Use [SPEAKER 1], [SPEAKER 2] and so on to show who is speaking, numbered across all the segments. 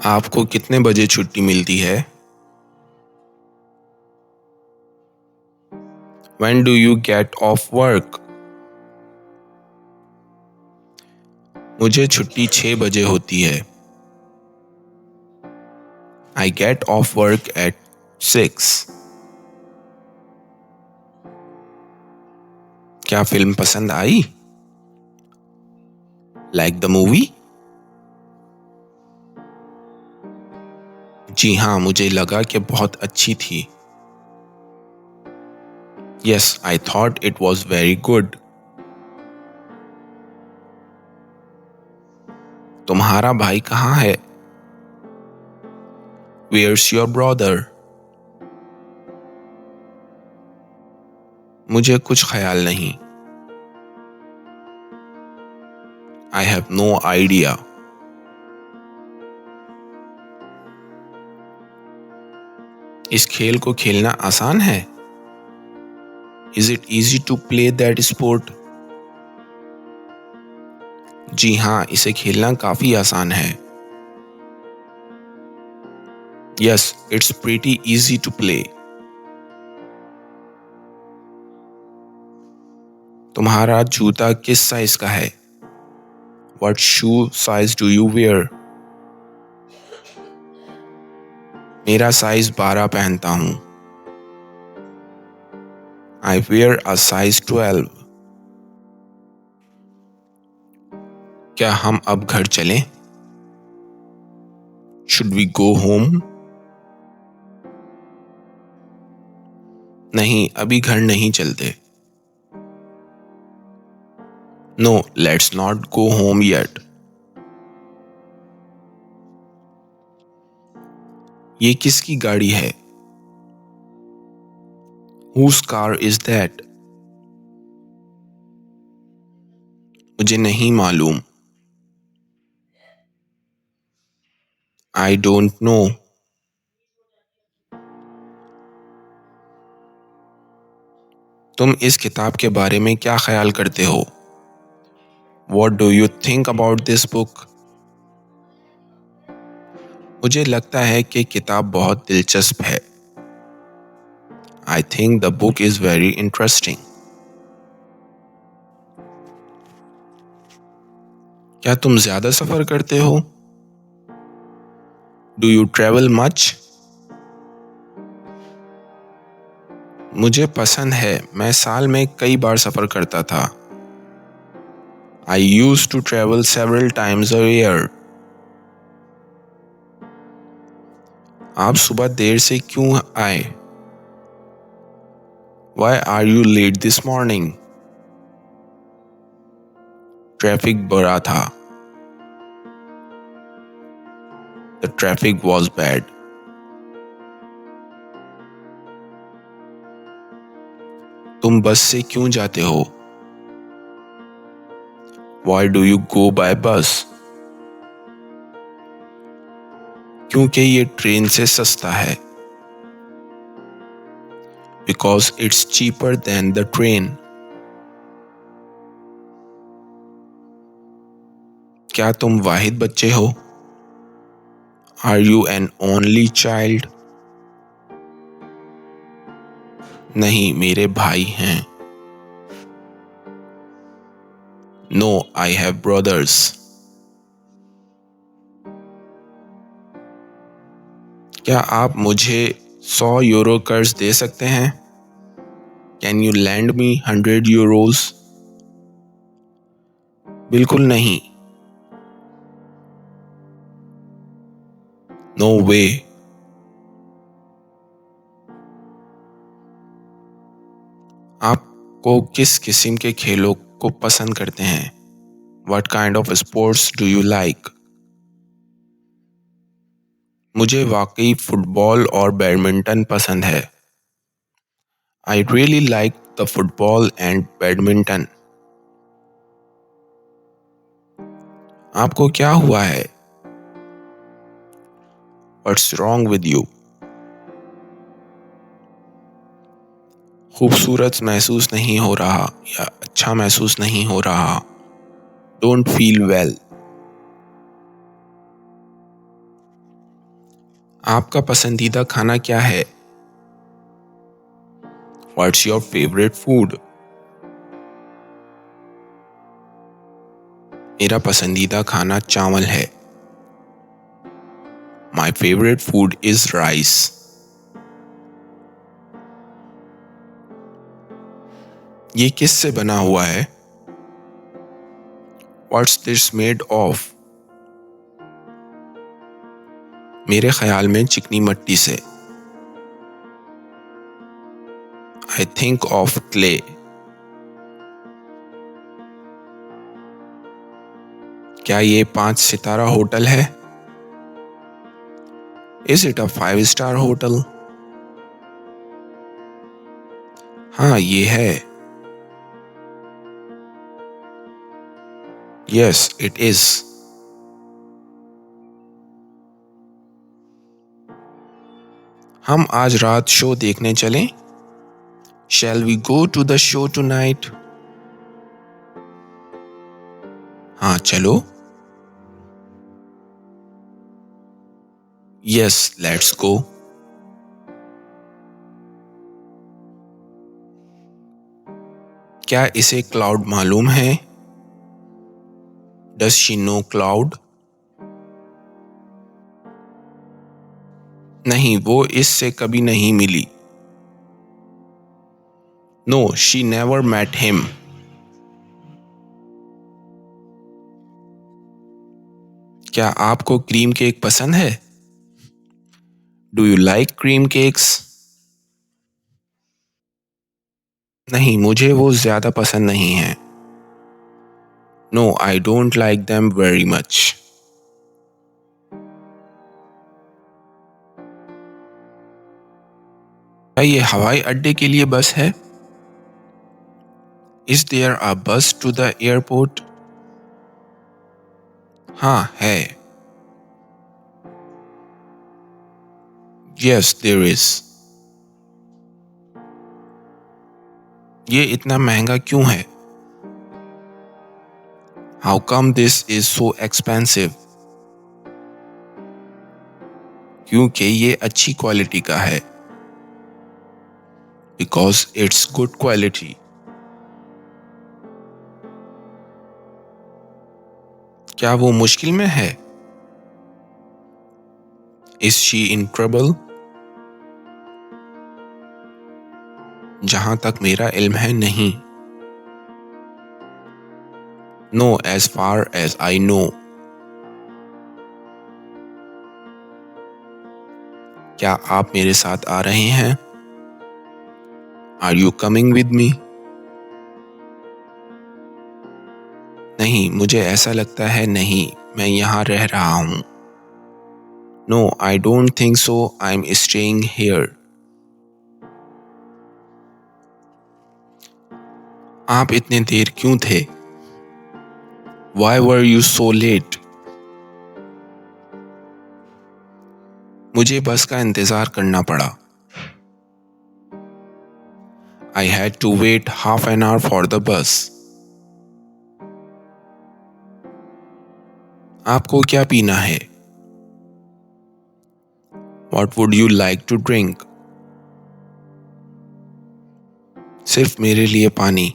[SPEAKER 1] आपको कितने बजे छुट्टी मिलती है? When do you get off work? मुझे छुट्टी 6 बजे होती है। I get off work at 6. क्या फिल्म पसंद आई? Like the movie? जी हाँ, मुझे लगा कि बहुत अच्छी थी। Yes, I thought it was very good. तुम्हारा भाई कहाँ है? Where's your brother? मुझे कुछ ख्याल नहीं। I have no idea. इस खेल को खेलना आसान है? Is it easy to play that sport? जी हाँ, इसे खेलना काफी आसान है। Yes, it's pretty easy to play. तुम्हारा जूता किस साइज का है? What shoe size do you wear? मेरा साइज 12 पहनता हूँ। I wear a size 12. क्या हम अब घर चलें? Should we go home? नहीं, अभी घर नहीं चलते। No, let's not go home yet. ये किसकी गाड़ी है? Whose car is that? मुझे नहीं मालूम। I don't know. तुम इस किताब के बारे में क्या ख्याल करते हो? What do you think about this book? मुझे लगता है कि किताब बहुत दिलचस्प है। I think the book is very interesting. क्या तुम ज्यादा सफर करते हो? Do you travel much? मुझे पसंद है, मैं साल में कई बार सफर करता था। I used to travel several times a year. आप सुबह देर से क्यों आए? Why are you late this morning? Traffic बुरा था। The traffic was bad. तुम बस से क्यों जाते हो? Why do you go by bus? क्योंकि ये ट्रेन से सस्ता है। Because it's cheaper than the train. क्या तुम वाहिद बच्चे हो? Are you an only child? नहीं, मेरे भाई हैं। No, I have brothers. क्या आप मुझे 100 यूरो कर्ज दे सकते हैं? Can you lend me 100 euros? बिल्कुल नहीं। No way. आपको किस किस्म के खेलों को पसंद करते हैं? What kind of sports do you like? मुझे वाकई फुटबॉल और बैडमिंटन पसंद है। I really like the football and badminton. आपको क्या हुआ है? What's wrong with you? खूबसूरत महसूस नहीं हो रहा या अच्छा महसूस नहीं हो रहा। Don't feel well. आपका पसंदीदा खाना क्या है? What's your favorite food? मेरा पसंदीदा खाना चावल है। My favorite food is rice. ये किस से बना हुआ है? What's this made of? मेरे ख्याल में चिकनी मट्टी से। I think of clay. क्या ये 5 सितारा होटल है? Is it a 5-star hotel? हाँ, ये है। Yes, it is. हम आज रात शो देखने चलें? Shall we go to the show tonight? हाँ, चलो। Yes, let's go. क्या इसे क्लाउड मालूम है? Does she know cloud? नहीं, वो इससे कभी नहीं मिली। No, she never met him. क्या आपको क्रीम केक पसंद है? Do you like cream cakes? नहीं, मुझे वो ज़्यादा पसंद नहीं है। No, I don't like them very much. क्या ये हवाई अड्डे के लिए बस है? Is there a bus to the airport? हाँ, है। Yes, there is. ये इतना महंगा क्यों है? How come this is so expensive? क्योंकि ये अच्छी क्वालिटी का है। Because it's good quality. क्या वो मुश्किल में है? Is she in trouble? जहां तक मेरा इल्म है, नहीं। No, as far as I know. क्या आप मेरे साथ आ रहे हैं? Are you coming with me? नहीं, मुझे ऐसा लगता है नहीं, मैं यहाँ रह रहा हूँ। No, I don't think so. I'm staying here. आप इतने देर क्यों थे? Why were you so late? मुझे बस का इंतज़ार करना पड़ा। I had to wait half an hour for the bus. आपको क्या पीना है? What would you like to drink? सिर्फ मेरे लिए पानी।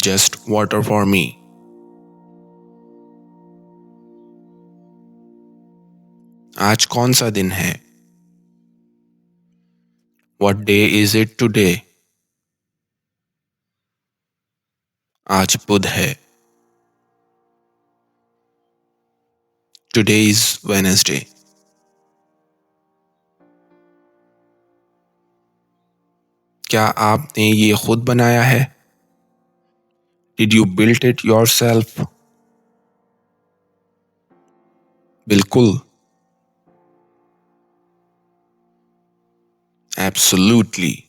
[SPEAKER 1] Just water for me. आज कौन सा दिन है? What day is it today? आज बुध है। Today is Wednesday. क्या आपने ये खुद बनाया है? Did you build it yourself? बिल्कुल। Absolutely.